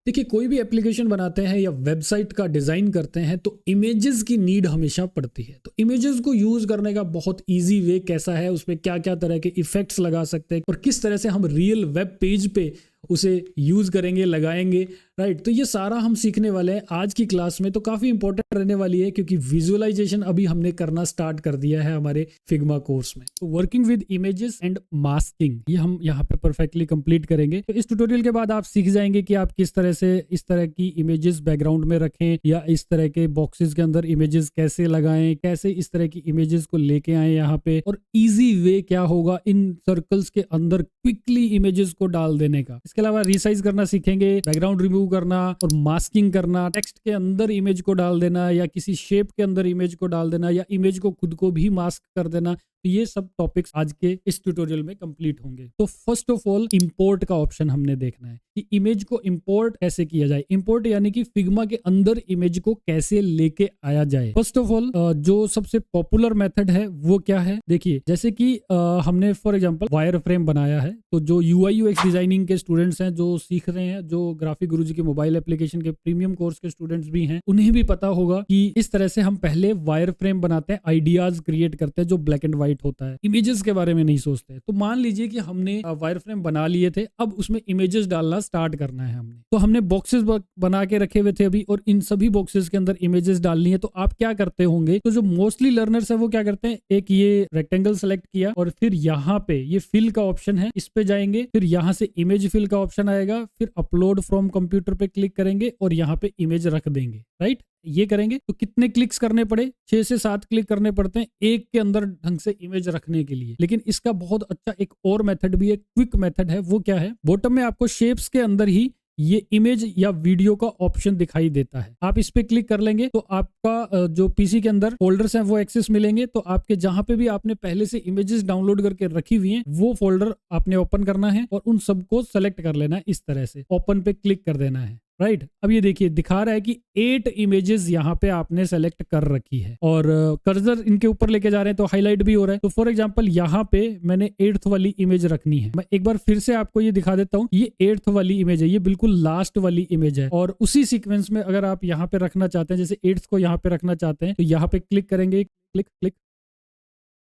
देखिए, कोई भी एप्लीकेशन बनाते हैं या वेबसाइट का डिज़ाइन करते हैं तो इमेजेस की नीड हमेशा पड़ती है। तो इमेजेस को यूज़ करने का बहुत इजी वे कैसा है, उसमें क्या क्या तरह के इफ़ेक्ट्स लगा सकते हैं और किस तरह से हम रियल वेब पेज पे उसे यूज़ करेंगे, लगाएंगे, राइट। तो ये सारा हम सीखने वाले हैं आज की क्लास में। तो काफ़ी इंपॉर्टेंट रहने वाली है क्योंकि विजुअलाइजेशन अभी हमने करना स्टार्ट कर दिया है हमारे फिग्मा कोर्स में। तो working with images and masking ये हम यहाँ पे परफेक्टली कंप्लीट करेंगे। तो इस ट्यूटोरियल के बाद आप सीख जाएंगे कि आप किस तरह से इस तरह की इमेजेस बैकग्राउंड में रखें या इस तरह के बॉक्सेस के अंदर इमेजेस कैसे लगाएं, कैसे इस तरह की इमेजेस को लेके आए यहाँ पे, और इजी वे क्या होगा इन सर्कल्स के अंदर क्विकली इमेजेस को डाल देने का। इसके अलावा रिसाइज करना सीखेंगे, बैकग्राउंड रिमूव करना और मास्किंग करना, टेक्स्ट के अंदर इमेज को डाल देना या किसी शेप के अंदर इमेज को डाल देना या इमेज को खुद को भी मास्क कर देना। तो ये सब टॉपिक्स आज के इस ट्यूटोरियल में कंप्लीट होंगे। तो फर्स्ट ऑफ ऑल इंपोर्ट का ऑप्शन हमने देखना है कि इमेज को इंपोर्ट कैसे किया जाए। इंपोर्ट यानी कि फिग्मा के अंदर इमेज को कैसे लेके आया जाए। फर्स्ट ऑफ ऑल जो सबसे पॉपुलर मेथड है वो क्या है, देखिए जैसे कि हमने फॉर एग्जांपल वायर फ्रेम बनाया है। तो जो UI UX डिजाइनिंग के स्टूडेंट्स हैं जो सीख रहे हैं, जो ग्राफिक गुरुजी के मोबाइल एप्लीकेशन के प्रीमियम कोर्स के स्टूडेंट्स भी हैं, उन्हें भी पता होगा कि इस तरह से हम पहले वायर फ्रेम बनाते हैं, आइडियाज क्रिएट करते हैं जो ब्लैक एंड व्हाइट होता है, इमेजेस के बारे में नहीं सोचते। तो मान लीजिए कि हमने वायर फ्रेम बना लिए थे, अब उसमें इमेजेस डालना स्टार्ट करना है हमने। तो हमने बॉक्सेस बना के रखे हुए थे अभी और इन सभी बॉक्सेस के अंदर इमेजेस डालनी है। तो आप क्या करते होंगे, तो जो मोस्टली लर्नर्स है वो क्या करते हैं, एक ये रेक्टेंगल सेलेक्ट किया और फिर यहाँ पे ये फिल का ऑप्शन है, इस पे जाएंगे, फिर यहाँ से इमेज फिल का ऑप्शन आएगा, फिर अपलोड फ्रॉम कंप्यूटर पे क्लिक करेंगे और यहाँ पे इमेज रख देंगे, राइट। ये करेंगे तो कितने क्लिक्स करने पड़े, 6 से 7 क्लिक करने पड़ते हैं एक के अंदर ढंग से इमेज रखने के लिए। लेकिन इसका बहुत अच्छा एक और मेथड भी है, क्विक मेथड है। वो क्या है, बॉटम में आपको शेप्स के अंदर ही ये इमेज या वीडियो का ऑप्शन दिखाई देता है। आप इस पे क्लिक कर लेंगे तो आपका जो पीसी के अंदर फोल्डर्स हैं वो एक्सेस मिलेंगे। तो आपके जहां पे भी आपने पहले से इमेजेस डाउनलोड करके रखी हुई हैं वो फोल्डर आपने ओपन करना है और उन सबको सेलेक्ट कर लेना है। इस तरह से ओपन पे क्लिक कर देना है, राइट। अब ये देखिए दिखा रहा है कि 8 इमेजेस यहाँ पे आपने सेलेक्ट कर रखी है और कर्सर इनके ऊपर लेके जा रहे हैं तो हाईलाइट भी हो रहा है। तो फॉर एग्जांपल यहाँ पे मैंने 8th वाली इमेज रखनी है। मैं एक बार फिर से आपको ये दिखा देता हूँ, ये 8th वाली इमेज है, ये बिल्कुल लास्ट वाली इमेज है। और उसी सीक्वेंस में अगर आप यहाँ पे रखना चाहते हैं, जैसे 8th को यहाँ पे रखना चाहते हैं, तो यहाँ पे क्लिक करेंगे, क्लिक क्लिक,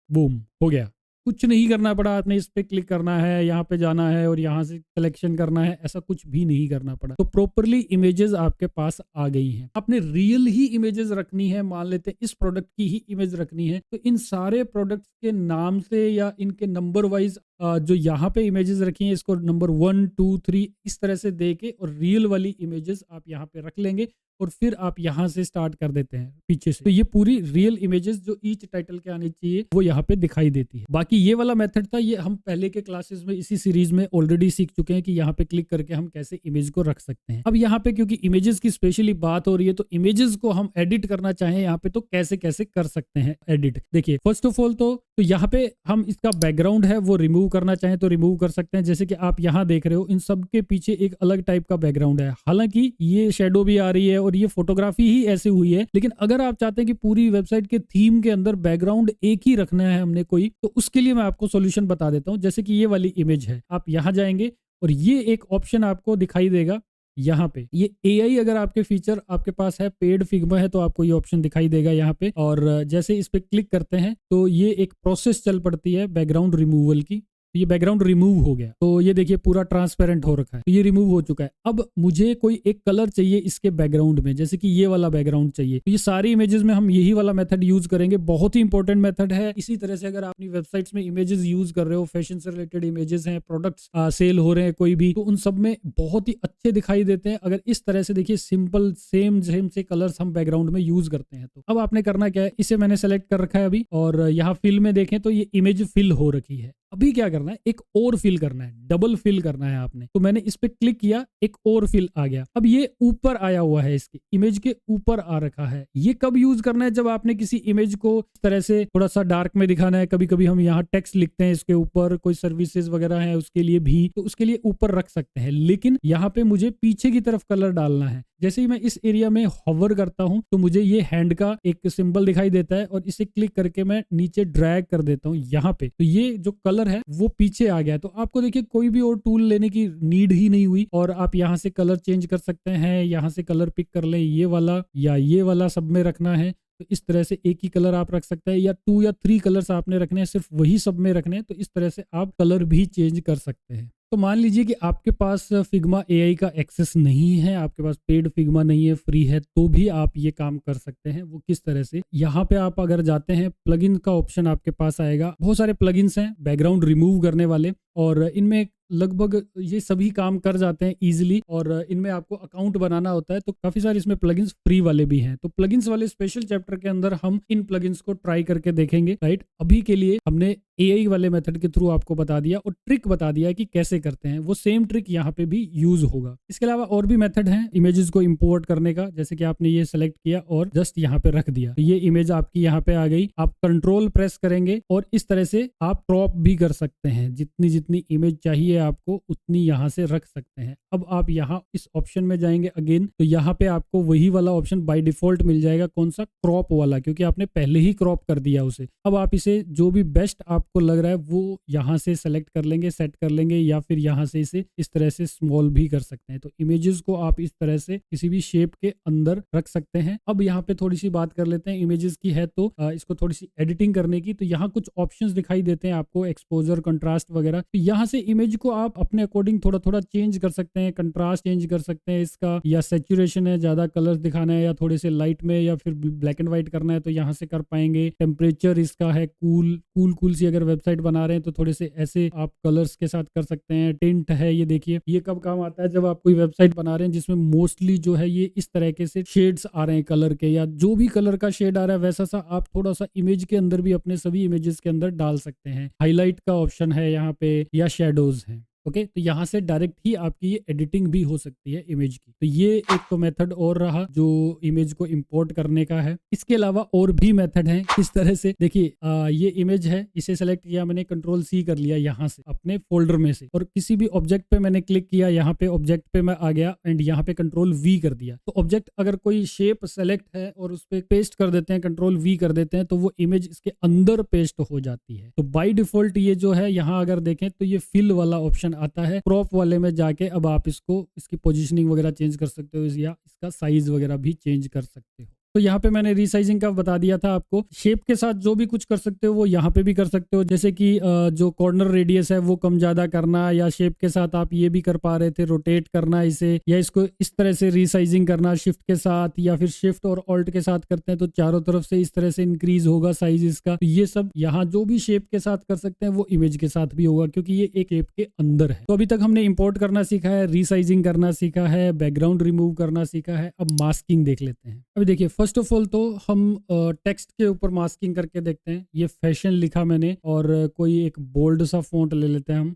बूम, हो गया। कुछ नहीं करना पड़ा, आपने इस पे क्लिक करना है, यहाँ पे जाना है और यहाँ से सिलेक्शन करना है, ऐसा कुछ भी नहीं करना पड़ा। तो प्रॉपरली इमेजेस आपके पास आ गई हैं। आपने रियल ही इमेजेस रखनी है, मान लेते हैं इस प्रोडक्ट की ही इमेज रखनी है, तो इन सारे प्रोडक्ट्स के नाम से या इनके नंबर वाइज जो यहाँ पे इमेजेस रखी हैं इसको नंबर 1 2 3 इस तरह से दे के और रियल वाली इमेजेस आप यहाँ पे रख लेंगे और फिर आप यहाँ से स्टार्ट कर देते हैं पीछे से। तो ये पूरी रियल इमेजेस जो ईच टाइटल के आने चाहिए वो यहाँ पे दिखाई देती है। बाकी ये वाला मेथड था, ये हम पहले के क्लासेस में इसी सीरीज में ऑलरेडी सीख चुके हैं कि यहाँ पे क्लिक करके हम कैसे इमेज को रख सकते हैं। अब यहाँ पे क्योंकि इमेजेस की स्पेशली बात हो रही है तो इमेजेस को हम एडिट करना चाहें यहाँ पे तो कैसे कैसे कर सकते हैं एडिट। देखिए फर्स्ट ऑफ ऑल तो यहाँ पे हम इसका बैकग्राउंड है वो रिमूव करना चाहें तो रिमूव कर सकते हैं। जैसे कि आप यहाँ देख रहे हो इन सब के पीछे एक अलग टाइप का बैकग्राउंड है, हालांकि ये शेडो भी आ रही है और ये फोटोग्राफी ही ऐसी हुई है। लेकिन अगर आप चाहते हैं कि पूरी वेबसाइट के थीम के अंदर बैकग्राउंड एक ही रखना है हमने कोई, तो उसके लिए मैं आपको सॉल्यूशन बता देता हूं। जैसे कि ये वाली इमेज है, आप यहाँ जाएंगे और ये एक ऑप्शन आपको दिखाई देगा यहाँ पे, ये AI अगर आपके फीचर आपके पास है, पेड फिग्मा है तो आपको ये ऑप्शन दिखाई देगा यहाँ पे। और जैसे इस पे क्लिक करते हैं तो ये एक प्रोसेस चल पड़ती है बैकग्राउंड रिमूवल की। ये बैकग्राउंड रिमूव हो गया, तो ये देखिए पूरा ट्रांसपेरेंट हो रखा है, तो ये रिमूव हो चुका है। अब मुझे कोई एक कलर चाहिए इसके बैकग्राउंड में, जैसे कि ये वाला बैकग्राउंड चाहिए, तो ये सारी इमेजेस में हम यही वाला मेथड यूज करेंगे। बहुत ही इंपॉर्टेंट मेथड है। इसी तरह से अगर आप अपनी वेबसाइट्स में इमेजेस यूज कर रहे हो, फैशन से रिलेटेड इमेजेस हैं, प्रोडक्ट्स सेल हो रहे हैं कोई भी, तो उन सब में बहुत ही अच्छे दिखाई देते हैं अगर इस तरह से देखिए सिंपल सेम से कलर्स हम बैकग्राउंड में यूज करते हैं। तो अब आपने करना क्या है, इसे मैंने सेलेक्ट कर रखा है अभी और यहाँ फिल में देखें तो ये इमेज फिल हो रखी है। अभी क्या करना है, एक और फिल करना है, डबल फिल करना है आपने। तो मैंने इस पे क्लिक किया, एक और फिल आ गया। अब ये ऊपर आया हुआ है, इसके इमेज के ऊपर आ रखा है। ये कब यूज करना है, जब आपने किसी इमेज को इस तरह से थोड़ा सा डार्क में दिखाना है। कभी कभी हम यहाँ टेक्स्ट लिखते हैं इसके ऊपर, कोई सर्विसेज वगैरह है उसके लिए भी, तो उसके लिए ऊपर रख सकते हैं। लेकिन यहाँ पे मुझे पीछे की तरफ कलर डालना है, जैसे ही मैं इस एरिया में हॉवर करता हूं तो मुझे ये हैंड का एक सिंबल दिखाई देता है और इसे क्लिक करके मैं नीचे ड्रैग कर देता हूं यहाँ पे, तो ये जो कलर है वो पीछे आ गया है। तो आपको देखिए कोई भी और टूल लेने की नीड ही नहीं हुई और आप यहाँ से कलर चेंज कर सकते हैं, यहाँ से कलर पिक कर लें, ये वाला या ये वाला सब में रखना है तो इस तरह से एक ही कलर आप रख सकते हैं, या 2 या 3 कलर्स आपने रखने हैं, सिर्फ वही सब में रखने हैं, तो इस तरह से आप कलर भी चेंज कर सकते हैं। तो मान लीजिए कि आपके पास फिग्मा एआई का एक्सेस नहीं है, आपके पास पेड फिग्मा नहीं है, फ्री है, तो भी आप ये काम कर सकते हैं। वो किस तरह से, यहाँ पे आप अगर जाते हैं प्लगइन का ऑप्शन आपके पास आएगा, बहुत सारे प्लगइन्स हैं बैकग्राउंड रिमूव करने वाले और इनमें लगभग ये सभी काम कर जाते हैं इजीली और इनमें आपको अकाउंट बनाना होता है, तो काफी सारे इसमें प्लगइन्स फ्री वाले भी हैं। तो प्लगइन्स वाले स्पेशल चैप्टर के अंदर हम इन प्लगइन्स को ट्राई करके देखेंगे, राइट। अभी के लिए हमने एआई वाले मेथड के थ्रू आपको बता दिया और ट्रिक बता दिया है कि कैसे करते हैं, वो सेम ट्रिक यहाँ पे भी यूज होगा। इसके अलावा और भी मेथड हैं इमेजेस को इंपोर्ट करने का, जैसे कि आपने ये सेलेक्ट किया और जस्ट यहाँ पे रख दिया, तो ये इमेज आपकी यहाँ पे आ गई। आप कंट्रोल प्रेस करेंगे और इस तरह से आप क्रॉप भी कर सकते हैं, जितनी जितनी इमेज चाहिए आपको उतनी यहाँ से रख सकते हैं। अब आप यहाँ इस ऑप्शन में जाएंगे अगेन, तो यहाँ पे आपको वही वाला ऑप्शन बाय डिफॉल्ट मिल जाएगा, कौन सा, क्रॉप वाला, क्योंकि आपने पहले ही क्रॉप कर दिया उसे। अब आप इसे जो भी बेस्ट आपको लग रहा है वो यहाँ से सेलेक्ट कर लेंगे, सेट कर लेंगे, या फिर यहाँ से इसे इस तरह से स्मॉल भी कर सकते हैं। तो इमेजेस को आप इस तरह से किसी भी शेप के अंदर रख सकते हैं। अब यहाँ पे थोड़ी सी बात कर लेते हैं, इमेजेस की है तो इसको थोड़ी सी एडिटिंग करने की, तो यहाँ कुछ ऑप्शंस दिखाई देते हैं आपको, एक्सपोजर, कंट्रास्ट वगैरह। तो यहाँ से इमेज को आप अपने अकॉर्डिंग थोड़ा थोड़ा चेंज कर सकते हैं, कंट्रास्ट चेंज कर सकते हैं इसका, या सैचुरेशन है, ज्यादा कलर्स दिखाना है या थोड़े से लाइट में या फिर ब्लैक एंड व्हाइट करना है तो यहाँ से कर पाएंगे। टेम्परेचर इसका है कूल सी अगर वेबसाइट बना रहे हैं तो थोड़े से ऐसे आप कलर्स के साथ कर सकते हैं। टिंट है, ये देखिए ये कब काम आता है, जब आप कोई वेबसाइट बना रहे हैं जिसमें मोस्टली जो है ये इस तरह के से शेड्स आ रहे हैं कलर के, या जो भी कलर का शेड आ रहा है वैसा सा आप थोड़ा सा इमेज के अंदर भी अपने सभी इमेजेस के अंदर डाल सकते हैं। हाईलाइट का ऑप्शन है यहाँ पे, या शेडोज है। ओके, तो यहाँ से डायरेक्ट ही आपकी ये एडिटिंग भी हो सकती है इमेज की। तो ये एक तो मेथड और रहा जो इमेज को इंपोर्ट करने का है। इसके अलावा और भी मेथड हैं। किस तरह से, देखिए ये इमेज है, इसे सेलेक्ट किया मैंने, कंट्रोल सी कर लिया यहाँ से अपने फोल्डर में से, और किसी भी ऑब्जेक्ट पे मैंने क्लिक किया, यहाँ पे ऑब्जेक्ट पे मैं आ गया एंड यहाँ पे कंट्रोल वी कर दिया। तो ऑब्जेक्ट अगर कोई शेप सेलेक्ट है और उस पर पेस्ट कर देते हैं, कंट्रोल वी कर देते हैं, तो वो इमेज इसके अंदर पेस्ट हो जाती है। तो बाय डिफॉल्ट ये जो है यहाँ अगर देखें तो ये फिल वाला ऑप्शन आता है। क्रॉप वाले में जाके अब आप इसकी पोजीशनिंग वगैरह चेंज कर सकते हो, या इसका साइज वगैरह भी चेंज कर सकते हो। तो यहाँ पे मैंने रीसाइजिंग का बता दिया था आपको। शेप के साथ जो भी कुछ कर सकते हो वो यहाँ पे भी कर सकते हो, जैसे कि जो कॉर्नर रेडियस है वो कम ज्यादा करना, या शेप के साथ आप ये भी कर पा रहे थे रोटेट करना इसे, या इसको इस तरह से रीसाइजिंग करना शिफ्ट के साथ, या फिर शिफ्ट और ऑल्ट के साथ करते हैं तो चारों तरफ से इस तरह से इंक्रीज होगा साइज इसका। तो ये सब यहाँ जो भी शेप के साथ कर सकते हैं वो इमेज के साथ भी होगा, क्योंकि ये एक शेप के अंदर है। तो अभी तक हमने इंपोर्ट करना सीखा है, रीसाइजिंग करना सीखा है, बैकग्राउंड रिमूव करना सीखा है। अब मास्किंग देख लेते हैं। अभी देखिए फर्स्ट ऑफ ऑल तो हम टेक्स्ट के ऊपर मास्किंग करके देखते हैं। ये फैशन लिखा मैंने और कोई एक बोल्ड सा फॉन्ट ले लेते हैं हम।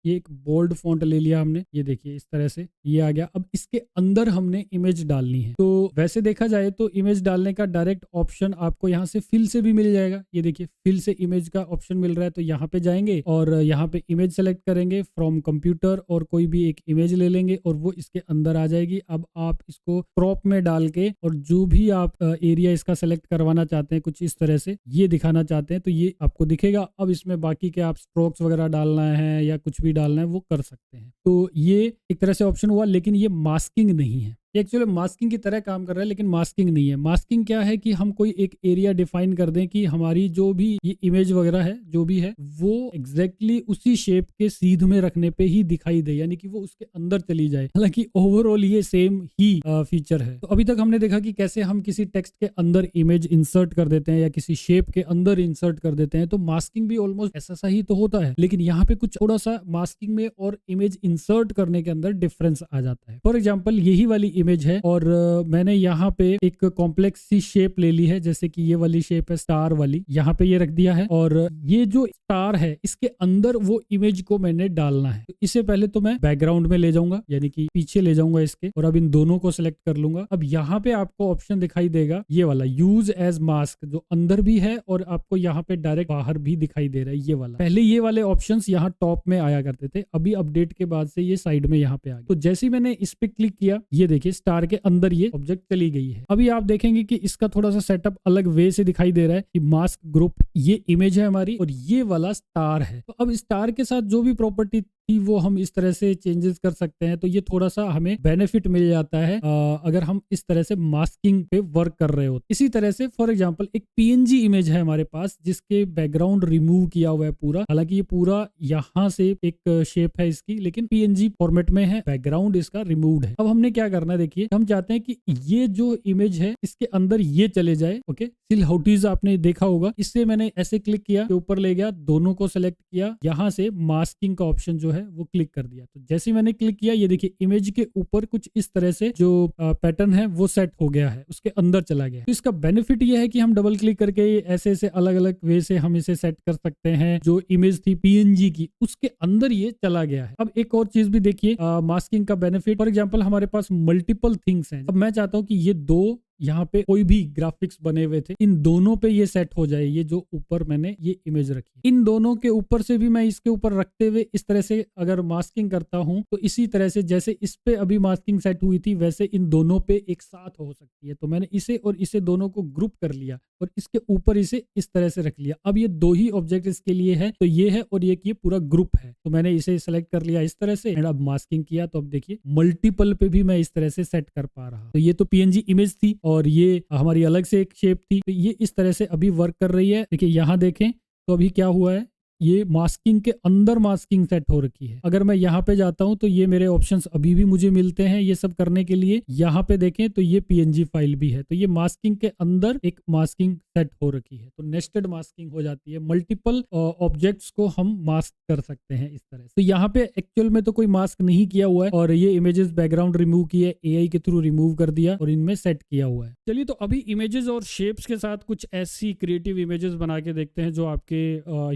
ये एक बोल्ड फॉन्ट ले लिया हमने, ये देखिए इस तरह से ये आ गया। अब इसके अंदर हमने इमेज डालनी है। तो वैसे देखा जाए तो इमेज डालने का डायरेक्ट ऑप्शन आपको यहाँ से फिल से भी मिल जाएगा। ये देखिए फिल से इमेज का ऑप्शन मिल रहा है, तो यहाँ पे जाएंगे और यहाँ पे इमेज सेलेक्ट करेंगे फ्रॉम कंप्यूटर, और कोई भी एक इमेज ले लेंगे और वो इसके अंदर आ जाएगी। अब आप इसको क्रॉप में डाल के, और जो भी आप एरिया इसका सेलेक्ट करवाना चाहते हैं, कुछ इस तरह से ये दिखाना चाहते हैं, तो ये आपको दिखेगा। अब इसमें बाकी के आप स्ट्रोक्स वगैरह डालना है या कुछ भी डालना है वो कर सकते हैं। तो ये एक तरह से ऑप्शन हुआ, लेकिन ये मास्किंग नहीं है। एक्चुअली मास्किंग की तरह काम कर रहा है लेकिन मास्किंग नहीं है। मास्किंग क्या है कि हम कोई एक एरिया डिफाइन कर दें कि हमारी जो भी ये इमेज वगैरह है जो भी है वो एग्जैक्टली उसी शेप के सीध में रखने पे ही दिखाई दे, यानी कि वो उसके अंदर चली जाए। हालांकि ओवरऑल ये सेम ही फीचर है। तो अभी तक हमने देखा कि कैसे हम किसी टेक्स्ट के अंदर इमेज इंसर्ट कर देते हैं या किसी शेप के अंदर इंसर्ट कर देते हैं। तो मास्किंग भी ऑलमोस्ट ऐसा सा ही तो होता है, लेकिन यहाँ पे कुछ थोड़ा सा मास्किंग में और इमेज इंसर्ट करने के अंदर डिफरेंस आ जाता है। फॉर एग्जाम्पल यही वाली इमेज है और मैंने यहाँ पे एक कॉम्प्लेक्स सी शेप ले ली है, जैसे कि ये वाली शेप है स्टार वाली, यहाँ पे ये रख दिया है। और ये जो स्टार है इसके अंदर वो इमेज को मैंने डालना है। तो इससे पहले तो मैं बैकग्राउंड में ले जाऊंगा, यानी कि पीछे ले जाऊंगा इसके, और अब इन दोनों को सिलेक्ट कर लूंगा। अब यहाँ पे आपको ऑप्शन दिखाई देगा ये वाला यूज एज मास्क, जो अंदर भी है और आपको यहाँ पे डायरेक्ट बाहर भी दिखाई दे रहा है ये वाला। पहले ये वाले ऑप्शंस यहाँ टॉप में आया करते थे, अभी अपडेट के बाद से ये साइड में यहाँ पे आ गए। तो जैसे ही मैंने इस पे क्लिक किया, ये देखिए देखिए स्टार के अंदर ये ऑब्जेक्ट चली गई है। अभी आप देखेंगे कि इसका थोड़ा सा सेटअप अलग वे से दिखाई दे रहा है कि मास्क ग्रुप ये इमेज है हमारी और ये वाला स्टार है। तो अब स्टार के साथ जो भी प्रॉपर्टी थी वो हम इस तरह से चेंजेस कर सकते हैं। तो ये थोड़ा सा हमें बेनिफिट मिल जाता है अगर हम इस तरह से मास्किंग पे वर्क कर रहे हो। इसी तरह से फॉर एग्जांपल एक पीएनजी इमेज है हमारे पास जिसके बैकग्राउंड रिमूव किया हुआ है पूरा, हालांकि ये पूरा यहाँ से एक शेप है इसकी, लेकिन पीएनजी फॉर्मेट में है, बैकग्राउंड इसका रिमूव्ड है। अब हमने क्या करना है, देखिए हम चाहते हैं कि ये जो इमेज है इसके अंदर ये चले जाए। ओके, स्टिल हाउटीज आपने देखा होगा, इससे मैंने ऐसे क्लिक किया, ऊपर ले गया, दोनों को सेलेक्ट किया, यहाँ से मास्किंग का ऑप्शन जो है वो क्लिक कर दिया। तो जैसे मैंने क्लिक किया ये देखिए इमेज के ऊपर कुछ इस तरह से जो पैटर्न है वो सेट हो गया है, उसके अंदर चला गया। तो इसका बेनिफिट ये है कि हम डबल क्लिक करके ऐसे ऐसे अलग अलग वे से हम इसे सेट कर सकते हैं। जो इमेज थी पीएनजी की उसके अंदर ये चला गया है। अब एक और चीज भी देखिए मास्किंग का बेनिफिट, फॉर एग्जांपल हमारे पास मल्टीपल थिंग्स हैं। अब मैं चाहता हूं कि ये दो यहाँ पे कोई भी ग्राफिक्स बने हुए थे, इन दोनों पे ये सेट हो जाए। ये जो ऊपर मैंने ये इमेज रखी, इन दोनों के ऊपर से भी मैं इसके ऊपर रखते हुए इस तरह से अगर मास्किंग करता हूं तो इसी तरह से जैसे इस पे अभी मास्किंग सेट हुई थी वैसे इन दोनों पे एक साथ हो सकती है। तो मैंने इसे और इसे दोनों को ग्रुप कर लिया और इसके ऊपर इसे इस तरह से रख लिया। अब ये दो ही ऑब्जेक्ट इसके लिए है, तो ये है और ये पूरा ग्रुप है। तो मैंने इसे सेलेक्ट कर लिया इस तरह से एंड अब मास्किंग किया तो अब देखिए मल्टीपल पे भी मैं इस तरह से सेट कर पा रहा। तो ये तो पीएनजी इमेज थी और ये हमारी अलग से एक शेप थी, तो ये इस तरह से अभी वर्क कर रही है। देखिए यहाँ देखें तो अभी क्या हुआ है, ये मास्किंग के अंदर मास्किंग सेट हो रखी है। अगर मैं यहाँ पे जाता हूँ तो ये मेरे ऑप्शंस अभी भी मुझे मिलते हैं ये सब करने के लिए। यहाँ पे देखें तो ये पीएनजी फाइल भी है, तो ये मास्किंग के अंदर एक मास्किंग सेट हो रखी है। तो नेस्टेड मास्किंग हो जाती है, मल्टीपल ऑब्जेक्ट्स को हम मास्क कर सकते हैं इस तरह से। तो यहाँ पे एक्चुअल में तो कोई मास्क नहीं किया हुआ है और ये इमेजेस बैकग्राउंड रिमूव किए, एआई के थ्रू रिमूव कर दिया और इनमें सेट किया हुआ है। चलिए तो अभी इमेजेस और शेप्स के साथ कुछ ऐसी क्रिएटिव इमेजेस बना के देखते हैं जो आपके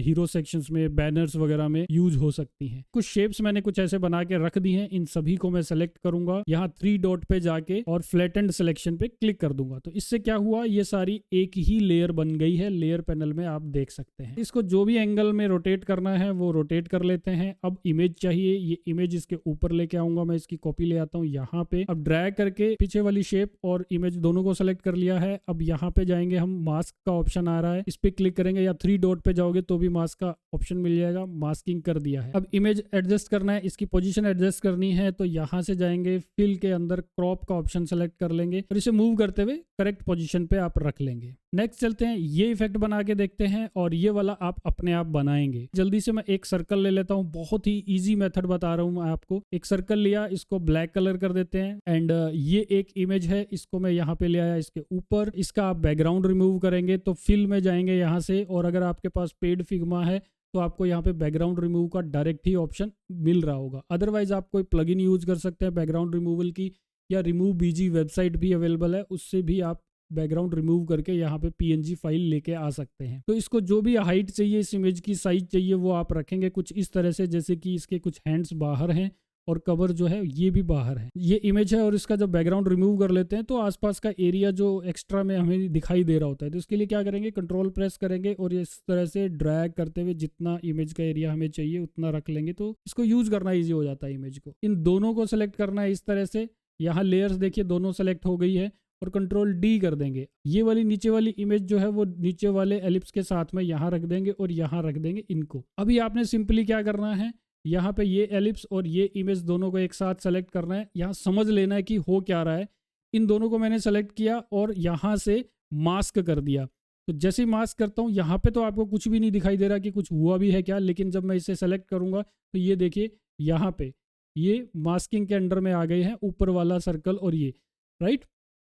हीरो सेक्शन में, बैनर्स वगैरह में यूज हो सकती हैं। कुछ शेप्स मैंने कुछ ऐसे बना के रख दी हैं, इन सभी को मैं सेलेक्ट करूंगा, यहाँ 3 डॉट पे जाके और फ्लैटेंड सिलेक्शन पे क्लिक कर दूंगा। तो इससे क्या हुआ, ये सारी एक ही लेयर बन गई है। लेयर पैनल में आप देख सकते हैं। इसको जो भी एंगल में रोटेट करना है वो रोटेट कर लेते हैं। अब इमेज चाहिए, ये इमेज इसके ऊपर लेके आऊंगा, मैं इसकी कॉपी ले आता हूँ यहाँ पे। अब ड्रैग करके पीछे वाली शेप और इमेज दोनों को सेलेक्ट कर लिया है। अब यहाँ पे जाएंगे हम, मास्क का ऑप्शन आ रहा है, इस पे क्लिक करेंगे या 3 डॉट पे जाओगे तो भी मास्क का ऑप्शन मिल जाएगा। मास्किंग कर दिया है। अब इमेज एडजस्ट करना है, इसकी पोजीशन एडजस्ट करनी है, तो यहां से जाएंगे, फिल के अंदर क्रॉप का ऑप्शन सेलेक्ट कर लेंगे और इसे मूव करते हुए करेक्ट पोजीशन पे आप रख लेंगे। नेक्स्ट चलते हैं, ये इफेक्ट बना के देखते हैं और ये वाला आप अपने आप बनाएंगे। जल्दी से मैं एक सर्कल ले लेता हूँ, बहुत ही इजी मेथड बता रहा हूँ मैं आपको। एक सर्कल लिया, इसको ब्लैक कलर कर देते हैं एंड ये एक इमेज है, इसको मैं यहाँ पे ले आया इसके ऊपर। इसका आप बैकग्राउंड रिमूव करेंगे तो फिल में जाएंगे यहाँ से, और अगर आपके पास पेड फिग्मा है तो आपको यहाँ पे बैकग्राउंड रिमूव का डायरेक्ट ही ऑप्शन मिल रहा होगा। अदरवाइज आप कोई प्लगइन यूज कर सकते हैं बैकग्राउंड रिमूवल की, या रिमूव बीजी वेबसाइट भी अवेलेबल है, उससे भी आप बैकग्राउंड रिमूव करके यहाँ पे पीएनजी फाइल लेके आ सकते हैं। तो इसको जो भी हाइट चाहिए, इस इमेज की साइज चाहिए, वो आप रखेंगे कुछ इस तरह से, जैसे कि इसके कुछ हैंड्स बाहर हैं और कवर जो है ये भी बाहर है। ये इमेज है और इसका जब बैकग्राउंड रिमूव कर लेते हैं तो आसपास का एरिया जो एक्स्ट्रा में हमें दिखाई दे रहा होता है, तो इसके लिए क्या करेंगे, कंट्रोल प्रेस करेंगे और इस तरह से ड्रैग करते हुए जितना इमेज का एरिया हमें चाहिए उतना रख लेंगे, तो इसको यूज करना ईजी हो जाता है इमेज को। इन दोनों को सिलेक्ट करना है इस तरह से, यहाँ लेयर्स देखिए दोनों सेलेक्ट हो गई है और कंट्रोल डी कर देंगे। ये वाली नीचे वाली इमेज जो है वो नीचे वाले एलिप्स के साथ में यहाँ रख देंगे और यहाँ रख देंगे इनको। अभी आपने सिंपली क्या करना है, यहाँ पे ये एलिप्स और ये इमेज दोनों को एक साथ सेलेक्ट करना है। यहाँ समझ लेना है कि हो क्या रहा है। इन दोनों को मैंने सेलेक्ट किया और यहाँ से मास्क कर दिया। तो जैसे ही मास्क करता हूँ यहाँ पे तो आपको कुछ भी नहीं दिखाई दे रहा कि कुछ हुआ भी है क्या, लेकिन जब मैं इसे सेलेक्ट करूँगा तो ये देखिए यहाँ पे ये मास्किंग के अंडर में आ गए हैं, ऊपर वाला सर्कल और ये राइट।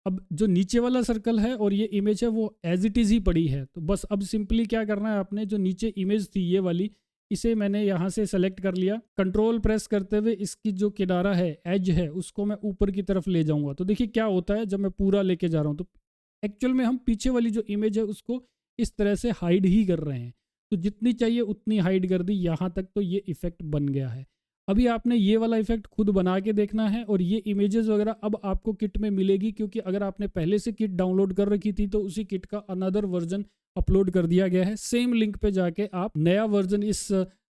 अब जो नीचे वाला सर्कल है और ये इमेज है वो एज इट इज़ ही पड़ी है। तो बस अब सिंपली क्या करना है आपने, जो नीचे इमेज थी ये वाली, इसे मैंने यहाँ से सेलेक्ट कर लिया, कंट्रोल प्रेस करते हुए इसकी जो किनारा है, एज है, उसको मैं ऊपर की तरफ ले जाऊंगा। तो देखिए क्या होता है जब मैं पूरा लेके जा रहा हूँ, तो एक्चुअल में हम पीछे वाली जो इमेज है उसको इस तरह से हाइड ही कर रहे हैं। तो जितनी चाहिए उतनी हाइड कर दी यहाँ तक, तो ये इफेक्ट बन गया है। अभी आपने ये वाला इफेक्ट खुद बना के देखना है और ये इमेजेस वगैरह अब आपको किट में मिलेगी, क्योंकि अगर आपने पहले से किट डाउनलोड कर रखी थी तो उसी किट का अनदर वर्जन अपलोड कर दिया गया है। सेम लिंक पे जाके आप नया वर्जन इस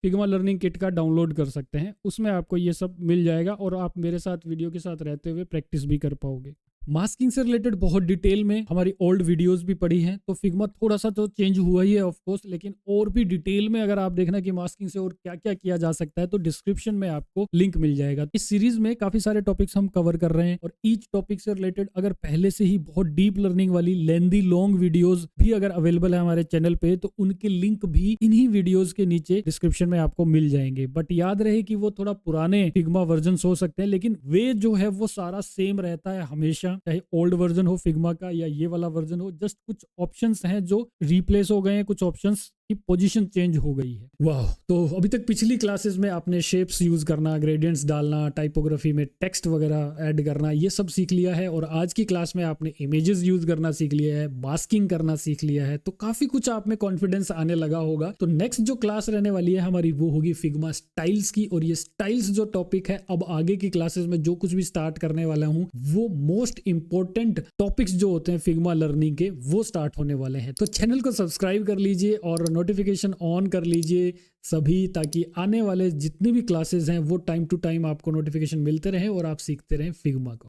फिग्मा लर्निंग किट का डाउनलोड कर सकते हैं। उसमें आपको ये सब मिल जाएगा और आप मेरे साथ वीडियो के साथ रहते हुए प्रैक्टिस भी कर पाओगे। मास्किंग से रिलेटेड बहुत डिटेल में हमारी ओल्ड वीडियोस भी पड़ी हैं, तो फिग्मा थोड़ा सा तो चेंज हुआ ही है ऑफ कोर्स, लेकिन और भी डिटेल में अगर आप देखना कि मास्किंग से और क्या क्या किया जा सकता है तो डिस्क्रिप्शन में आपको लिंक मिल जाएगा। इस सीरीज में काफी सारे टॉपिक्स हम कवर कर रहे हैं और ईच टॉपिक से रिलेटेड अगर पहले से ही बहुत डीप लर्निंग वाली लेंदी लॉन्ग वीडियोज भी अगर अवेलेबल है हमारे चैनल पे तो उनके लिंक भी इन्हीं वीडियोज के नीचे डिस्क्रिप्शन में आपको मिल जाएंगे। बट याद रहे कि वो थोड़ा पुराने फिग्मा वर्जन हो सकते हैं, लेकिन वे जो है वो सारा सेम रहता है हमेशा, चाहे ओल्ड वर्जन हो फिग्मा का या ये वाला वर्जन हो। जस्ट कुछ ऑप्शंस हैं जो रिप्लेस हो गए हैं, कुछ ऑप्शंस की पोजीशन चेंज हो गई है। वाह, तो अभी तक पिछली क्लासेस में आपने शेप्स यूज करना, ग्रेडियंट्स डालना, टाइपोग्राफी में टेक्स्ट वगैरह ऐड करना, ये सब सीख लिया है। और आज की क्लास में आपने इमेजेस यूज करना सीख लिया है, मास्किंग करना सीख लिया है, तो काफी कुछ आप में कॉन्फिडेंस आने लगा होगा। तो नेक्स्ट जो क्लास रहने वाली है हमारी वो होगी फिग्मा स्टाइल्स की। और ये स्टाइल्स जो टॉपिक है, अब आगे की क्लासेस में जो कुछ भी स्टार्ट करने वाला हूं वो मोस्ट इंपॉर्टेंट टॉपिक्स जो होते हैं फिग्मा लर्निंग के वो स्टार्ट होने वाले हैं। तो चैनल को सब्सक्राइब कर लीजिए और नोटिफिकेशन ऑन कर लीजिए सभी, ताकि आने वाले जितने भी क्लासेस हैं वो टाइम टू टाइम आपको नोटिफिकेशन मिलते रहे और आप सीखते रहें फिग्मा को।